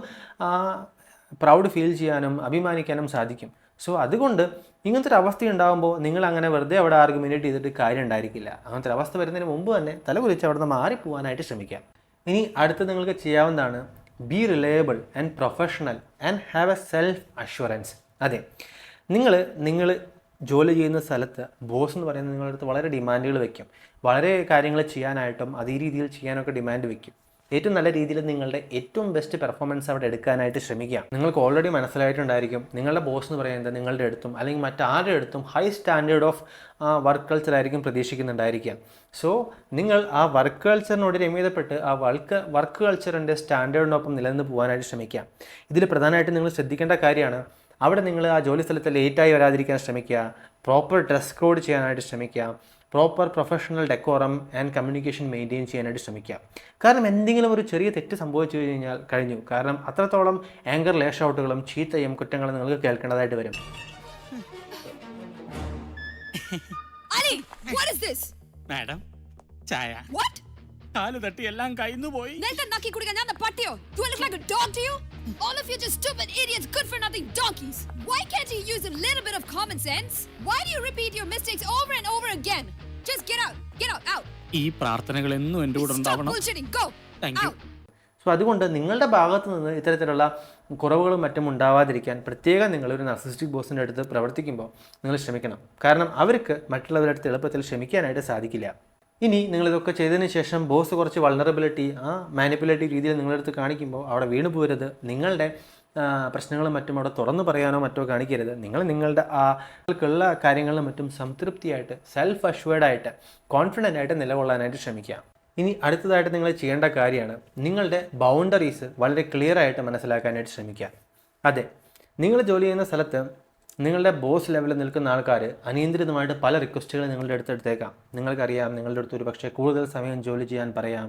പ്രൗഡ് ഫീൽ ചെയ്യാനും അഭിമാനിക്കാനും സാധിക്കും. സോ അതുകൊണ്ട് ഇങ്ങനത്തെ ഒരു അവസ്ഥ ഉണ്ടാകുമ്പോൾ നിങ്ങൾ അങ്ങനെ വെറുതെ അവിടെ ആർഗ്യുമെൻറ്റ് ചെയ്തിട്ട് കാര്യം ഉണ്ടായിരിക്കില്ല. അങ്ങനത്തെ ഒരു അവസ്ഥ വരുന്നതിന് മുമ്പ് തന്നെ തലകുലിച്ച് അവിടെ നിന്ന് മാറിപ്പോകാനായിട്ട് ശ്രമിക്കാം. ഇനി അടുത്ത് നിങ്ങൾക്ക് ചെയ്യാവുന്നതാണ് B reliable and professional and have A self assurance. അതെ, നിങ്ങൾ ജോലി ചെയ്യുന്ന സ്ഥലത്ത് ബോസ് എന്ന് പറയുന്നത് നിങ്ങളുടെ അടുത്ത് വളരെ ഡിമാൻഡുകൾ വയ്ക്കും. വളരെ കാര്യങ്ങൾ ചെയ്യാനായിട്ടും അതേ രീതിയിൽ ചെയ്യാനൊക്കെ ഡിമാൻഡ് വയ്ക്കും. ഏറ്റവും നല്ല രീതിയിൽ നിങ്ങളുടെ ഏറ്റവും ബെസ്റ്റ് പെർഫോമൻസ് അവിടെ എടുക്കാനായിട്ട് ശ്രമിക്കുക. നിങ്ങൾക്ക് ഓൾറെഡി മനസ്സിലായിട്ടുണ്ടായിരിക്കും നിങ്ങളുടെ ബോസ് എന്ന് പറയുന്നത് നിങ്ങളുടെ അടുത്തും അല്ലെങ്കിൽ മറ്റാരുടെ അടുത്തും high standard of work culture ആയിരിക്കും പ്രതീക്ഷിക്കുന്നുണ്ടായിരിക്കുക. സോ നിങ്ങൾ ആ വർക്ക് കൾച്ചറിനോട് രമ്യതപ്പെട്ട് ആ വർക്ക് കൾച്ചറിൻ്റെ സ്റ്റാൻഡേർഡിനൊപ്പം നിലനിന്ന് പോകാനായിട്ട് ശ്രമിക്കുക. ഇതിൽ പ്രധാനമായിട്ടും നിങ്ങൾ ശ്രദ്ധിക്കേണ്ട കാര്യമാണ്, അവിടെ നിങ്ങൾ ആ ജോലി സ്ഥലത്ത് ലേറ്റായി വരാതിരിക്കാൻ ശ്രമിക്കുക, പ്രോപ്പർ ഡ്രസ് കോഡ് ചെയ്യാനായിട്ട് ശ്രമിക്കുക, proper professional decorum and communication maintain ചെയ്യാനായിട്ട് ശ്രമിക്കുക. കാരണം എന്തെങ്കിലും ഒരു ചെറിയ തെറ്റ് സംഭവിച്ചു കഴിഞ്ഞാൽ കഴിഞ്ഞു. കാരണം അത്രത്തോളം ആങ്കർ ലാഷ് ഔട്ടുകളും ചീത്തയും കുറ്റങ്ങളും നിങ്ങൾക്ക് കേൾക്കേണ്ടതായിട്ട് വരും. മാഡം ചായ. കാല് തട്ടി എല്ലാം കയ്യിന്നു പോയി. All of you just stupid idiots, good for nothing donkeys. Why can't you use a little bit of common sense? Why do you repeat your mistakes over and over again? Just get out, out. ഈ പ്രാർത്ഥനകൾ എന്നും എൻ്റെ കൂടെ ഉണ്ടാവണം. Stop bullshitting, go. Thank you. So അതുകൊണ്ട് നിങ്ങളുടെ ഭാഗത്തു നിന്ന് ഇത്തരത്തിലുള്ള കുറവുകളും മറ്റും ഉണ്ടാവാതിരിക്കാൻ പ്രത്യേകം നിങ്ങളൊരു നാർസിസിസ്റ്റിക് ബോസിൻ്റെ അടുത്ത് പ്രവർത്തിക്കുമ്പോൾ നിങ്ങൾ ശ്രമിക്കണം. കാരണം അവർക്ക് മറ്റുള്ളവരുടെ അടുത്ത് എളുപ്പത്തിൽ ക്ഷമിക്കാനായിട്ട് സാധിക്കില്ല. ഇനി നിങ്ങളിതൊക്കെ ചെയ്തതിന് ശേഷം ബോസ് കുറച്ച് വൾണറബിലിറ്റി മാനിപ്പുലേറ്റീവ് രീതിയിൽ നിങ്ങളുടെ അടുത്ത് കാണിക്കുമ്പോൾ അവിടെ വീണു പോരുത്. നിങ്ങളുടെ പ്രശ്നങ്ങളും മറ്റും അവിടെ തുറന്നു പറയാനോ മറ്റോ കാണിക്കരുത്. നിങ്ങളുടെ ആൾക്കുള്ള കാര്യങ്ങളിലും മറ്റും സംതൃപ്തിയായിട്ട് സെൽഫ് അഷ്വേർഡായിട്ട് കോൺഫിഡൻ്റ് ആയിട്ട് നിലകൊള്ളാനായിട്ട് ശ്രമിക്കുക. ഇനി അടുത്തതായിട്ട് നിങ്ങൾ ചെയ്യേണ്ട കാര്യമാണ് നിങ്ങളുടെ ബൗണ്ടറീസ് വളരെ ക്ലിയർ ആയിട്ട് മനസ്സിലാക്കാനായിട്ട് ശ്രമിക്കുക. അതെ, നിങ്ങൾ ജോലി ചെയ്യുന്ന സ്ഥലത്ത് നിങ്ങളുടെ ബോസ് ലെവലിൽ നിൽക്കുന്ന ആൾക്കാർ അനിയന്ത്രിതമായിട്ട് പല റിക്വസ്റ്റുകൾ നിങ്ങളുടെ അടുത്ത് എടുത്തേക്കാം. നിങ്ങൾക്കറിയാം, നിങ്ങളുടെ അടുത്ത് ഒരു പക്ഷേ കൂടുതൽ സമയം ജോലി ചെയ്യാൻ പറയാം,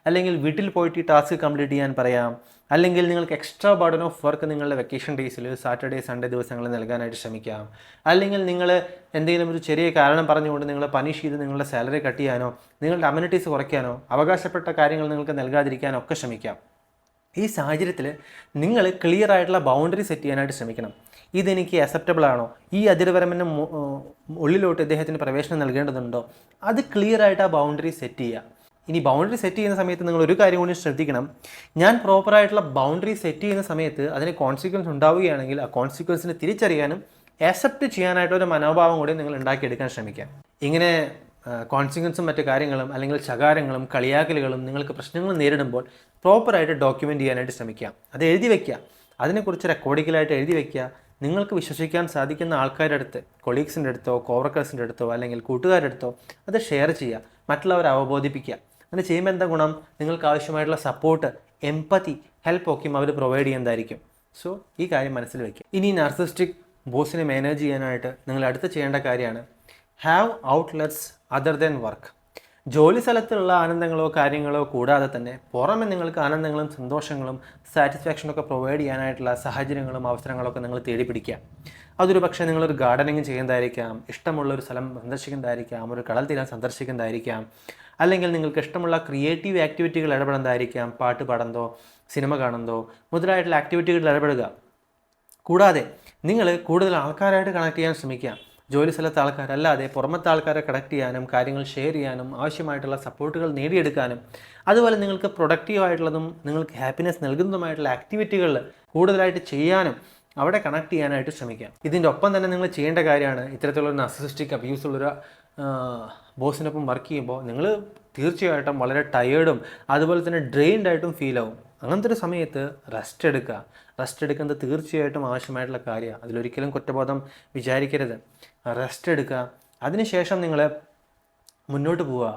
അല്ലെങ്കിൽ വീട്ടിൽ പോയിട്ട് ഈ ടാസ്ക് കംപ്ലീറ്റ് ചെയ്യാൻ പറയാം, അല്ലെങ്കിൽ നിങ്ങൾക്ക് എക്സ്ട്രാ ബർഡൻ ഓഫ് വർക്ക് നിങ്ങളുടെ വെക്കേഷൻ ഡേയ്സിൽ സാറ്റർഡേ സൺഡേ ദിവസങ്ങളിൽ നൽകാനായിട്ട് ശ്രമിക്കാം. അല്ലെങ്കിൽ നിങ്ങൾ എന്തെങ്കിലും ഒരു ചെറിയ കാരണം പറഞ്ഞുകൊണ്ട് നിങ്ങൾ പണിഷ് ചെയ്ത് നിങ്ങളുടെ സാലറി കട്ട് ചെയ്യാനോ നിങ്ങളുടെ അമ്യൂണിറ്റീസ് കുറയ്ക്കാനോ അവകാശപ്പെട്ട കാര്യങ്ങൾ നിങ്ങൾക്ക് നൽകാതിരിക്കാനോ ഒക്കെ ശ്രമിക്കാം. ഈ സാഹചര്യത്തിൽ നിങ്ങൾ ക്ലിയർ ആയിട്ടുള്ള ബൗണ്ടറി സെറ്റ് ചെയ്യാനായിട്ട് ശ്രമിക്കണം. ഇതെനിക്ക് അക്സെപ്റ്റബിൾ ആണോ, ഈ അതിർവരമ്പിൻ്റെ ഉള്ളിലോട്ട് ഇദ്ദേഹത്തിന് പ്രവേശനം നൽകേണ്ടതുണ്ടോ, അത് ക്ലിയർ ആയിട്ട് ആ ബൗണ്ടറി സെറ്റ് ചെയ്യുക. ഇനി ബൗണ്ടറി സെറ്റ് ചെയ്യുന്ന സമയത്ത് നിങ്ങൾ ഒരു കാര്യം കൂടി ശ്രദ്ധിക്കണം. ഞാൻ പ്രോപ്പറായിട്ടുള്ള ബൗണ്ടറി സെറ്റ് ചെയ്യുന്ന സമയത്ത് അതിന് കോൺസിക്വൻസ് ഉണ്ടാവുകയാണെങ്കിൽ ആ കോൺസിക്വൻസിനെ തിരിച്ചറിയാനും ആക്സെപ്റ്റ് ചെയ്യാനായിട്ടൊരു മനോഭാവം കൂടി നിങ്ങൾ ഉണ്ടാക്കിയെടുക്കാൻ ശ്രമിക്കുക. ഇങ്ങനെ കോൺസിക്വൻസും മറ്റു കാര്യങ്ങളും അല്ലെങ്കിൽ ശകാരങ്ങളും കളിയാക്കലുകളും നിങ്ങൾക്ക് പ്രശ്നങ്ങൾ നേരിടുമ്പോൾ പ്രോപ്പറായിട്ട് ഡോക്യുമെൻ്റ് ചെയ്യാനായിട്ട് ശ്രമിക്കുക. അത് എഴുതി വയ്ക്കുക. അതിനെക്കുറിച്ച് റെക്കോർഡിക്കലായിട്ട് എഴുതി വയ്ക്കുക. നിങ്ങൾക്ക് വിശ്വസിക്കാൻ സാധിക്കുന്ന ആൾക്കാരുടെ അടുത്ത്, കൊളീഗ്സിൻ്റെ അടുത്തോ കോവർക്കേഴ്സിൻ്റെ അടുത്തോ അല്ലെങ്കിൽ കൂട്ടുകാരുടെ അടുത്തോ അത് ഷെയർ ചെയ്യുക. മറ്റുള്ളവരെ അവബോധിപ്പിക്കുക. അങ്ങനെ ചെയ്യുമ്പോൾ എന്താ ഗുണം? നിങ്ങൾക്ക് ആവശ്യമായിട്ടുള്ള സപ്പോർട്ട്, എംപതി, ഹെൽപ്പൊക്കെയും അവർ പ്രൊവൈഡ് ചെയ്യുന്നതായിരിക്കും. സോ ഈ കാര്യം മനസ്സിൽ വയ്ക്കുക. ഇനി നാർസിസിസ്റ്റിക് ബോസിനെ മാനേജ് ചെയ്യാനായിട്ട് നിങ്ങൾ അടുത്ത് ചെയ്യേണ്ട കാര്യമാണ് have outlets other than work. ജോലി സ്ഥലത്തുള്ള ആനന്ദങ്ങളോ കാര്യങ്ങളോ കൂടാതെ തന്നെ പുറമെ നിങ്ങൾക്ക് ആനന്ദങ്ങളും സന്തോഷങ്ങളും സാറ്റിസ്ഫാക്ഷനൊക്കെ പ്രൊവൈഡ് ചെയ്യാനായിട്ടുള്ള സാഹചര്യങ്ങളും അവസരങ്ങളൊക്കെ നിങ്ങൾ തേടി പിടിക്കുക. അതൊരു പക്ഷേ നിങ്ങളൊരു ഗാർഡനിങ് ചെയ്യുന്നതായിരിക്കാം, ഇഷ്ടമുള്ളൊരു സ്ഥലം സന്ദർശിക്കുന്നതായിരിക്കാം, ഒരു കടൽ തീരം സന്ദർശിക്കുന്നതായിരിക്കാം, അല്ലെങ്കിൽ നിങ്ങൾക്ക് ഇഷ്ടമുള്ള ക്രിയേറ്റീവ് ആക്ടിവിറ്റികൾ ഇടപെടുന്നതായിരിക്കാം, പാട്ട് പാടുന്നതോ സിനിമ കാണുന്നതോ മുതലായിട്ടുള്ള ആക്ടിവിറ്റികളിൽ ഇടപെടുക. കൂടാതെ നിങ്ങൾ കൂടുതൽ ആൾക്കാരായിട്ട് കണക്ട് ചെയ്യാൻ ശ്രമിക്കുക. ജോലി സ്ഥലത്തെ ആൾക്കാരല്ലാതെ പുറമത്തെ ആൾക്കാരെ കണക്ട് ചെയ്യാനും കാര്യങ്ങൾ ഷെയർ ചെയ്യാനും ആവശ്യമായിട്ടുള്ള സപ്പോർട്ടുകൾ നേടിയെടുക്കാനും അതുപോലെ നിങ്ങൾക്ക് പ്രൊഡക്റ്റീവായിട്ടുള്ളതും നിങ്ങൾക്ക് ഹാപ്പിനെസ് നൽകുന്നതുമായിട്ടുള്ള ആക്ടിവിറ്റികളിൽ കൂടുതലായിട്ട് ചെയ്യാനും അവിടെ കണക്ട് ചെയ്യാനായിട്ട് ശ്രമിക്കാം. ഇതിൻ്റെ ഒപ്പം തന്നെ നിങ്ങൾ ചെയ്യേണ്ട കാര്യമാണ് ഇത്തരത്തിലുള്ള നാർസിസിസ്റ്റിക് അബ്യൂസുള്ളൊരു ബോസിനൊപ്പം വർക്ക് ചെയ്യുമ്പോൾ നിങ്ങൾ തീർച്ചയായിട്ടും വളരെ ടയേർഡും അതുപോലെ തന്നെ ഡ്രെയിൻഡ് ആയിട്ടും ഫീൽ ആവും. അങ്ങനത്തെ ഒരു സമയത്ത് റെസ്റ്റ് എടുക്കുക. റെസ്റ്റ് എടുക്കുന്നത് തീർച്ചയായിട്ടും ആവശ്യമായിട്ടുള്ള കാര്യമാണ്. അതിലൊരിക്കലും കുറ്റബോധം വിചാരിക്കരുത്. റെസ്റ്റ് എടുക്കുക. അതിനുശേഷം നിങ്ങൾ മുന്നോട്ട് പോവുക.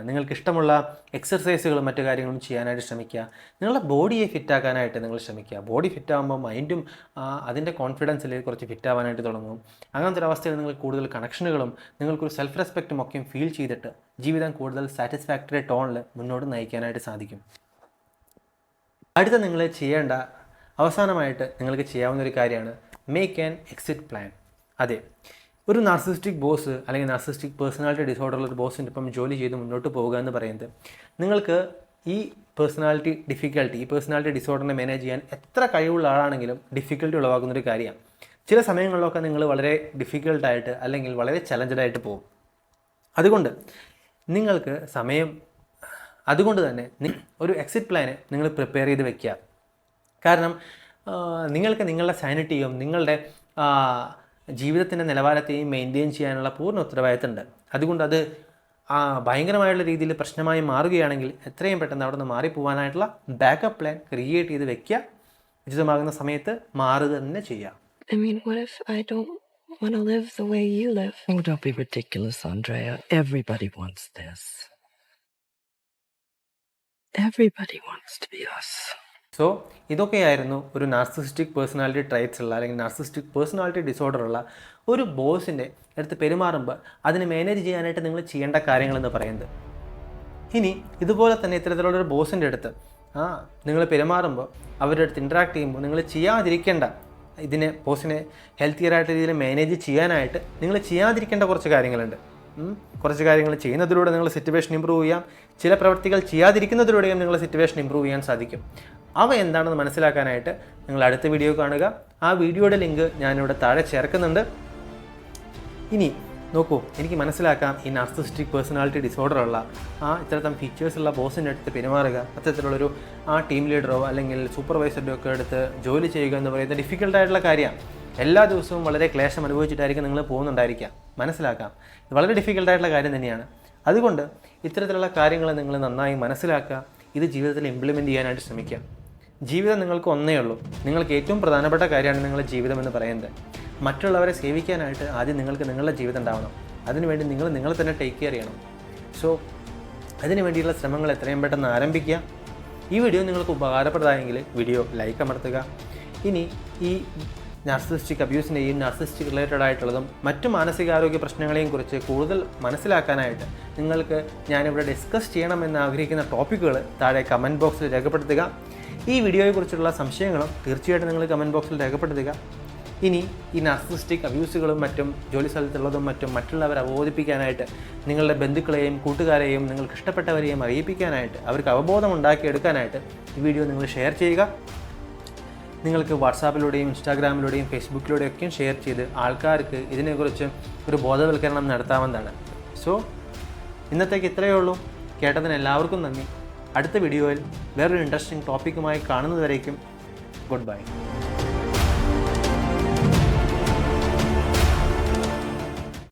നിങ്ങൾക്കിഷ്ടമുള്ള എക്സർസൈസുകളും മറ്റു കാര്യങ്ങളും ചെയ്യാനായിട്ട് ശ്രമിക്കുക. നിങ്ങളുടെ ബോഡിയെ ഫിറ്റാക്കാനായിട്ട് നിങ്ങൾ ശ്രമിക്കുക. ബോഡി ഫിറ്റാകുമ്പോൾ മൈൻഡും അതിൻ്റെ കോൺഫിഡൻസിൽ കുറച്ച് ഫിറ്റാവാനായിട്ട് തുടങ്ങും. അങ്ങനത്തെ ഒരു അവസ്ഥയിൽ നിങ്ങൾ കൂടുതൽ കണക്ഷനുകളും നിങ്ങൾക്കൊരു സെൽഫ് റെസ്പെക്റ്റും ഒക്കെയും ഫീൽ ചെയ്തിട്ട് ജീവിതം കൂടുതൽ സാറ്റിസ്ഫാക്ടറി ടോണിൽ മുന്നോട്ട് നയിക്കാനായിട്ട് സാധിക്കും. അടുത്ത നിങ്ങൾ ചെയ്യേണ്ട അവസാനമായിട്ട് നിങ്ങൾക്ക് ചെയ്യാവുന്ന ഒരു കാര്യമാണ് മേക്ക് ആൻ എക്സിറ്റ് പ്ലാൻ. അതെ, ഒരു നാർസിസിസ്റ്റിക് ബോസ് അല്ലെങ്കിൽ നാർസിസിസ്റ്റിക് പേഴ്സണാലിറ്റി ഡിസോർഡറുള്ള ഒരു ബോസിൻ്റെ ഇപ്പം ജോലി ചെയ്ത് മുന്നോട്ട് പോകുക എന്ന് പറയുന്നത് നിങ്ങൾക്ക് ഈ പേഴ്സണാലിറ്റി ഡിസോർഡറിനെ മാനേജ് ചെയ്യാൻ എത്ര കഴിവുള്ള ആളാണെങ്കിലും ഡിഫിക്കൽട്ടി ഉളവാക്കുന്നൊരു കാര്യമാണ്. ചില സമയങ്ങളിലൊക്കെ നിങ്ങൾ വളരെ ഡിഫിക്കൽട്ടായിട്ട് അല്ലെങ്കിൽ വളരെ ചലഞ്ചഡായിട്ട് പോകും. അതുകൊണ്ട് തന്നെ ഒരു എക്സിറ്റ് പ്ലാന് നിങ്ങൾ പ്രിപ്പയർ ചെയ്ത് വെക്കുക. കാരണം നിങ്ങൾക്ക് നിങ്ങളുടെ സാനിറ്റിയും നിങ്ങളുടെ ജീവിതത്തിൻ്റെ നിലവാരത്തെയും മെയിൻറ്റെയിൻ ചെയ്യാനുള്ള പൂർണ്ണ ഉത്തരവാദിത്തമുണ്ട്. അതുകൊണ്ട് അത് ഭയങ്കരമായുള്ള രീതിയിൽ പ്രശ്നമായി മാറുകയാണെങ്കിൽ എത്രയും പെട്ടെന്ന് അവിടെ നിന്ന് മാറിപ്പോവാനായിട്ടുള്ള ബാക്കപ്പ് പ്ലാൻ ക്രിയേറ്റ് ചെയ്ത് വെക്കുക. ഉചിതമാകുന്ന സമയത്ത് മാറുക തന്നെ ചെയ്യുക. I mean, what if I don't want to live the way you live? Oh, don't be ridiculous, Andrea. Everybody wants this. Everybody wants to be us. So ഇതൊക്കെയായിരുന്നു ഒരു നാർസിസിസ്റ്റിക് പേഴ്സണാലിറ്റി ട്രൈറ്റ്സ് ഉള്ള അല്ലെങ്കിൽ നാർസിസിസ്റ്റിക് പേഴ്സണാലിറ്റി ഡിസോർഡർ ഉള്ള ഒരു ബോസിൻ്റെ അടുത്ത് പെരുമാറുമ്പോൾ അതിനെ manage ചെയ്യാനായിട്ട് നിങ്ങൾ ചെയ്യേണ്ട കാര്യങ്ങളെന്ന് പറയുന്നത്. ഇനി ഇതുപോലെ തന്നെ ഇത്തരത്തിലുള്ളൊരു ബോസിൻ്റെ അടുത്ത് നിങ്ങൾ പെരുമാറുമ്പോൾ അവരുടെ അടുത്ത് ഇൻട്രാക്ട് ചെയ്യുമ്പോൾ നിങ്ങൾ ചെയ്യാതിരിക്കേണ്ട ബോസിനെ ഹെൽത്തിയറായിട്ട് രീതിയിൽ മാനേജ് ചെയ്യാനായിട്ട് നിങ്ങൾ ചെയ്യാതിരിക്കേണ്ട കുറച്ച് കാര്യങ്ങളുണ്ട്. കുറച്ച് കാര്യങ്ങൾ ചെയ്യുന്നതിലൂടെ നിങ്ങൾ സിറ്റുവേഷൻ ഇമ്പ്രൂവ് ചെയ്യാം. ചില പ്രവൃത്തികൾ ചെയ്യാതിരിക്കുന്നതിലൂടെയും നിങ്ങൾ സിറ്റുവേഷൻ ഇമ്പ്രൂവ് ചെയ്യാൻ സാധിക്കും. അവ എന്താണെന്ന് മനസ്സിലാക്കാനായിട്ട് നിങ്ങൾ അടുത്ത വീഡിയോ കാണുക. ആ വീഡിയോയുടെ ലിങ്ക് ഞാനിവിടെ താഴെ ചേർക്കുന്നുണ്ട്. ഇനി നോക്കൂ, എനിക്ക് മനസ്സിലാക്കാം ഈ നാർസിസ്റ്റിക് പേഴ്സണാലിറ്റി ഡിസോർഡർ ഉള്ള ഇത്തരത്തിലും ഫീച്ചേഴ്സുള്ള ബോസിൻ്റെ അടുത്ത് പെരുമാറുക, അത്തരത്തിലുള്ളൊരു ടീം ലീഡറോ അല്ലെങ്കിൽ സൂപ്പർവൈസറിൻ്റെ ഒക്കെ അടുത്ത് ജോലി ചെയ്യുക എന്ന് പറയുന്നത് ഡിഫിക്കൽട്ടായിട്ടുള്ള കാര്യമാണ്. എല്ലാ ദിവസവും വളരെ ക്ലേശം അനുഭവിച്ചിട്ടായിരിക്കും നിങ്ങൾ പോകുന്നുണ്ടായിരിക്കാം. മനസ്സിലാക്കാം, ഇത് വളരെ ഡിഫിക്കൽട്ടായിട്ടുള്ള കാര്യം തന്നെയാണ്. അതുകൊണ്ട് ഇത്തരത്തിലുള്ള കാര്യങ്ങൾ നിങ്ങൾ നന്നായി മനസ്സിലാക്കുക, ഇത് ജീവിതത്തിൽ ഇംപ്ലിമെൻറ്റ് ചെയ്യാനായിട്ട് ശ്രമിക്കുക. ജീവിതം നിങ്ങൾക്ക് ഒന്നേ ഉള്ളൂ. നിങ്ങൾക്ക് ഏറ്റവും പ്രധാനപ്പെട്ട കാര്യമാണ് നിങ്ങളുടെ ജീവിതം എന്ന് പറയുന്നത്. മറ്റുള്ളവരെ സേവിക്കാനായിട്ട് ആദ്യം നിങ്ങൾക്ക് നിങ്ങളുടെ ജീവിതം ഉണ്ടാവണം. അതിനുവേണ്ടി നിങ്ങൾ തന്നെ ടേക്ക് കെയർ ചെയ്യണം. സോ അതിനു വേണ്ടിയുള്ള ശ്രമങ്ങൾ എത്രയും പെട്ടെന്ന് ആരംഭിക്കുക. ഈ വീഡിയോ നിങ്ങൾക്ക് ഉപകാരപ്രദമായെങ്കിൽ വീഡിയോ ലൈക്ക് അമർത്തുക. ഇനി ഈ നാർസിസ്റ്റിക് അബ്യൂസിൻ്റെയും നാർസിസ്റ്റിക് റിലേറ്റഡ് ആയിട്ടുള്ളതും മറ്റു മാനസികാരോഗ്യ പ്രശ്നങ്ങളെയും കുറിച്ച് കൂടുതൽ മനസ്സിലാക്കാനായിട്ട് നിങ്ങൾക്ക് ഞാനിവിടെ ഡിസ്കസ് ചെയ്യണമെന്ന് ആഗ്രഹിക്കുന്ന ടോപ്പിക്കുകൾ താഴെ കമൻറ്റ് ബോക്സിൽ രേഖപ്പെടുത്തുക. ഈ വീഡിയോയെക്കുറിച്ചുള്ള സംശയങ്ങളും തീർച്ചയായിട്ടും നിങ്ങൾ കമൻറ്റ് ബോക്സിൽ രേഖപ്പെടുത്തുക. ഇനി ഈ നാർസിസ്റ്റിക് അബ്യൂസുകളും മറ്റും ജോലി സ്ഥലത്തുള്ളതും മറ്റും മറ്റുള്ളവരെ അവബോധിപ്പിക്കാനായിട്ട്, നിങ്ങളുടെ ബന്ധുക്കളെയും കൂട്ടുകാരെയും നിങ്ങൾക്ക് ഇഷ്ടപ്പെട്ടവരെയും അറിയിപ്പിക്കാനായിട്ട്, അവർക്ക് അവബോധം ഉണ്ടാക്കിയെടുക്കാനായിട്ട് ഈ വീഡിയോ നിങ്ങൾ ഷെയർ ചെയ്യുക. നിങ്ങൾക്ക് വാട്സാപ്പിലൂടെയും ഇൻസ്റ്റാഗ്രാമിലൂടെയും ഫേസ്ബുക്കിലൂടെയൊക്കെയും ഷെയർ ചെയ്ത് ആൾക്കാർക്ക് ഇതിനെക്കുറിച്ച് ഒരു ബോധവൽക്കരണം നടത്താവുന്നതാണ്. സോ ഇന്നത്തേക്ക് ഇത്രയേ ഉള്ളൂ. കേട്ടതിന് എല്ലാവർക്കും നന്ദി. അടുത്ത വീഡിയോയിൽ വേറൊരു ഇൻട്രസ്റ്റിംഗ് ടോപ്പിക്കുമായി കാണുന്നതുവരേക്കും ഗുഡ് ബൈ.